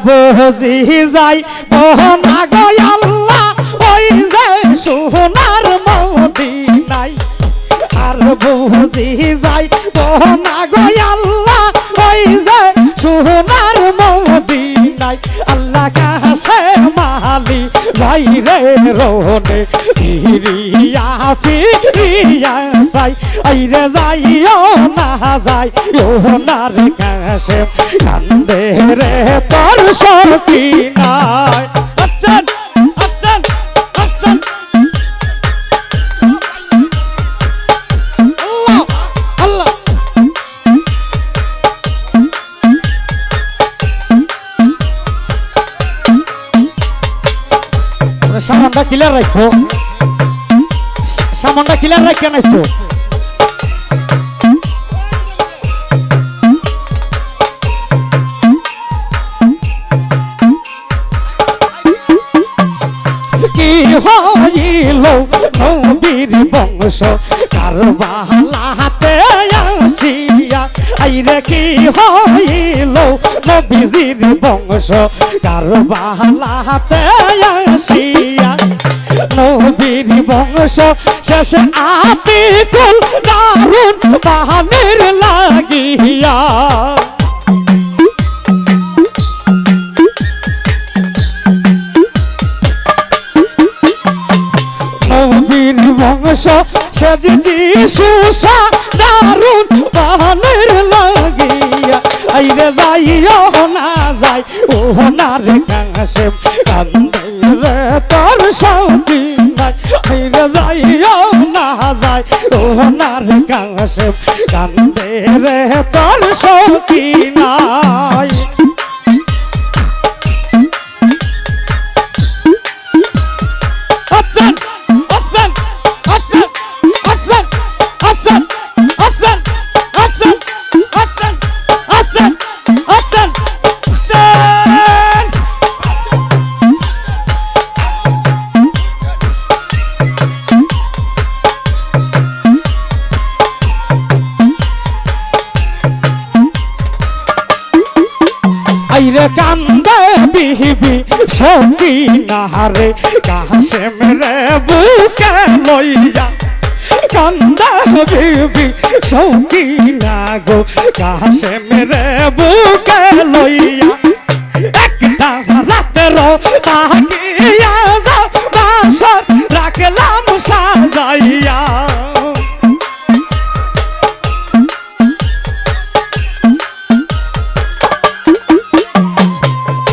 বুঝি যাই মোহনা গো আল্লাহ ওই যে সোনার মদিনায় আর বুঝি যাই মোহনা গো আল্লাহ ওই যে সোনার মদিনায় আল্লাহ কাছে মালি যাই রে রোনে ফিরিয়া ফিরিয়া যাই আইরে যাইও না যাই ওনার কাছে কান্দে রে তোর সখী নাই আচ্ছান আচ্ছান আচ্ছান আল্লাহ আল্লাহ সামানটা ক্লিয়ার রাখো সামানটা ক্লিয়ার রাখো না তো কি হইল নবীর বংশ কারবালাতে আসিয়া আইরে কি হইল নবীজির বংশ কারবালাতে আসিয়া নবীর বংশ শেষে আতিকুল দারুন বাহানের লাগিয়া নবীর বংশ শেষে যিশুসা দারুন বাহানের লাগিয়া আইরে যাইও না যাই ওনার কাছে কান্দে রে তোর সখী নাই আইরে যাইও না যাই ওনার কাছে কান্দে রে তোর সখী নাই আচ্ছান আচ্ছান আচ্ছান আচ্ছান আচ্ছান আচ্ছান আচ্ছান আচ্ছান আচ্ছান আচ্ছান আইরে কান্দে বিবি সখী নাহারে কাছে মেরে বুকে লইয়া কান্দে বিবি সখী না গো কাছে মেরে বুকে লইয়া একটা রাতের তাকিয়া যাও বাসর রাখলাম সাজাইয়া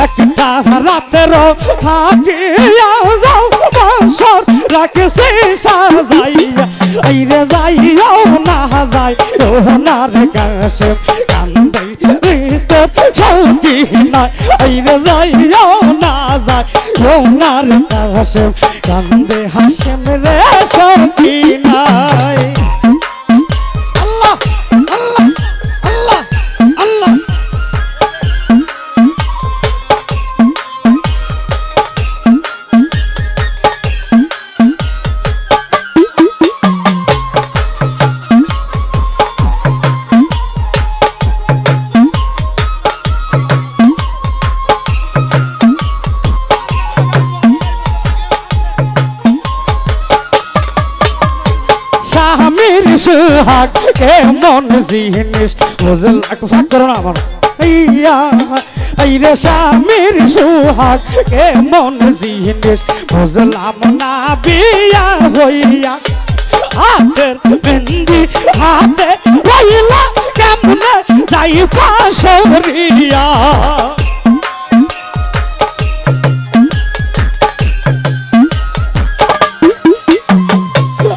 একটা রাতের থাকিয়া যাও বাসর রাখছি সাজাইয়া আইরে যাইও না যাই ওনার কাছে কান্দে তোর সখী নাই আইরে যাইও না যাই ওনার কাছে কান্দে হাসেম রে সখী নাই আল্লাহ আল্লাহ আল্লাহ আল্লাহ স্বামীর সুহাগ কেমন জিনিস বুঝল ফাঁক করো না আমার ইয়া আইরে স্বামীর সুহাগ কেমন জিনিস বুঝলাম না বিয়া হইয়া হাতের মেহেন্দি হাতে রইলা কেমনে যাই পাশরিয়া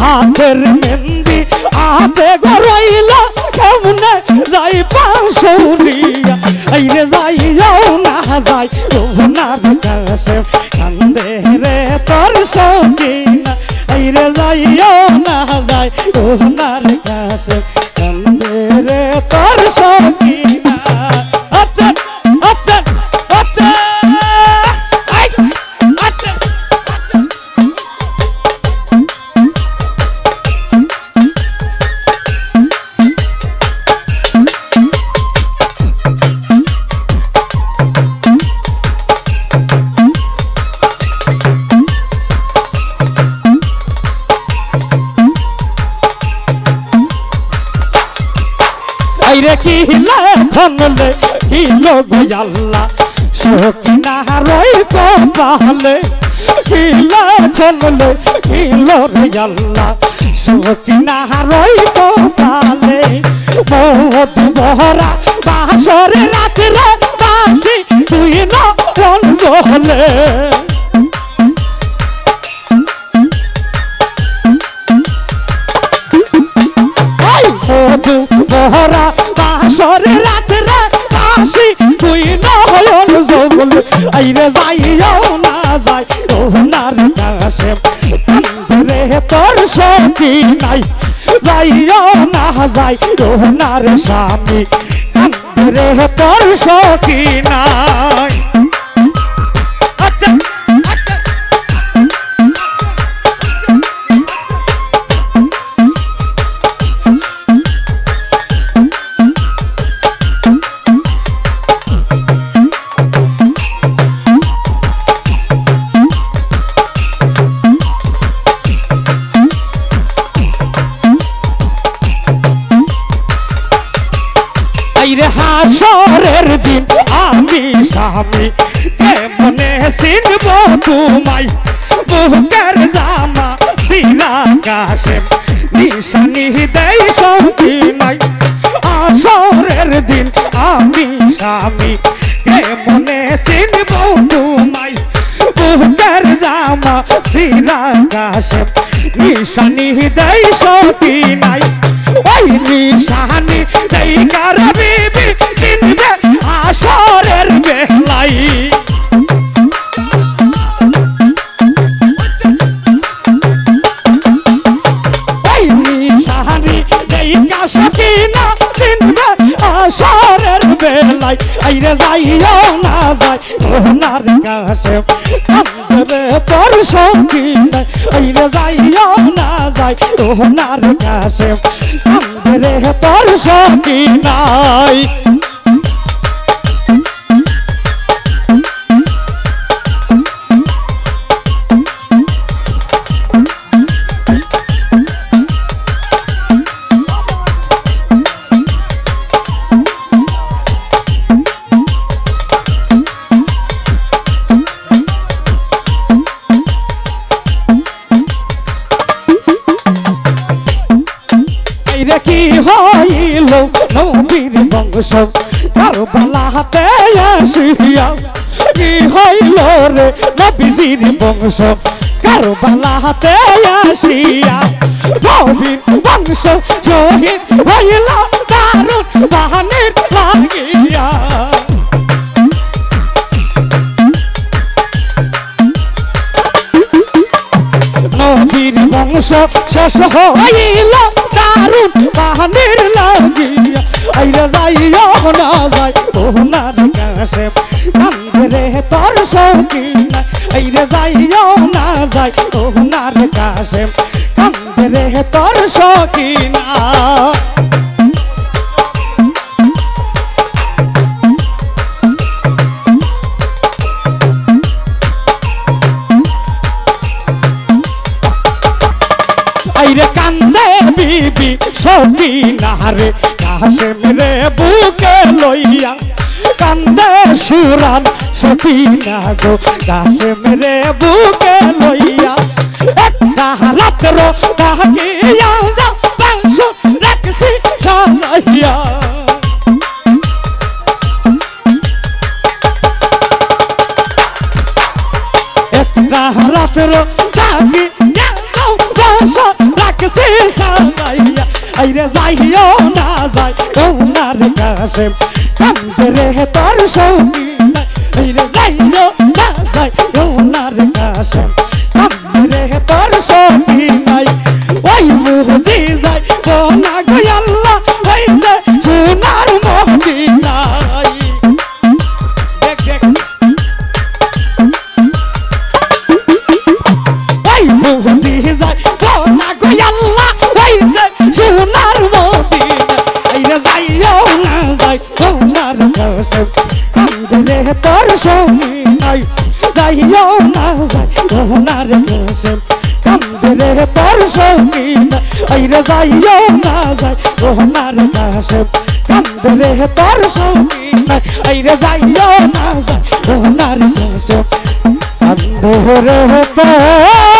হাতের মেহেন্দি হাতে গড়াইলা কেমনে যাই পাশরিয়া আইরে যাইও না যাই ওনার কাছে কান্দে রে তোর সখী না আইরে যাইও না যাই ওনার কাছে কান্দে রে তোর সখী না আচ্ছান আচ্ছান আচ্ছান আচ্ছান আইরে কি লেখনলে কি লোক আল্লাহ সকিনা রই কপালে কি লেখনলে কি লোক আল্লাহ সকিনা রই কপালে মধু বহরা বাসরে রাতে বাসি তুই না কোন জলে মধু বহরা বাসরে রাতে বাসি তুই না হয়ন জলে আইরে যাইও না যাই ওনার কাছে রে তোর সখী নাই যাইও না যাই ওনার স্বামী রে তোর সখী নাই হাসরের দিন আমি স্বামী কেমনে চিনব তোমায় বুকের জামা সিরা কাশে নিশানি দেই সঙ্গী নাই হাসরের দিন আমি স্বামী কেমনে চিনব তোমায় বুকের জামা সিরা কাশে নিশানি দেই সঙ্গী নাই ওই নিশানি দেই কার বিবি চিনবে আসরের বেলাই ওই নিশানি দেই কাশকিনা চিনবে আসরের বেলাই আইরে যাইও না যাই ওনার কাছে কান্দবে তোর সঙ্গী নাই আইরে যাইও না যাই ওনার কাছে কান্দবে তোর সঙ্গী নাই কি হইল নবীর বংশ কারবালাতে আসিয়া কি হইল রে নবীর বংশ কারবালাতে আসিয়া নবীর বংশ শহীদ হইল দারুণ বাহানের লাগিয়া নবীর বংশ শেষ হইল দারুণ বাহানের লাগিয়া আইরে যাইও না যাই ওনার কাছে কান্দরে তোর সখী নাই আইরে যাইও না যাই ওনার কাছে কান্দরে তোর সখী না আইরে কান্দে বিবি সখী নারে কাছে মেরে বুকে লইয়া কান্দে সুরান সখী না গো কাছে মেরে বুকে লইয়া একটা রাত্র তাকিয়া যা বাংশ রাখছি সালাইয়া একটা রাত্র তাকিয়া যা বাংশ রাখছি সালাইয়া আইরে যাইও না যাই ওনার কাছে কান্দরে তোর সখী নাই আইরে যাইও না যাই ওনার কাছে কান্দরে তোর সখী নাই ওই মুহূর্তে যাই কোনা গো আল্লাহ হইতে সোনার মদিনায় দেখ দেখ ওই মুহূর্তে যাই কোনা গো আল্লাহ হইতে সোনার মদিনায় আইরে যাইও না যাই ওনার কাছে কান্দরে তোর সখী নাই যাইও না যাই ওনার কাছে কান্দরে তোর সখী নাই আইরে যাইও না যাই ওনার কাছে কান্দে রে তোর সঙ্গী নাই আইরে যাইও না যায় ওনার কাছে কান্দে রে তোর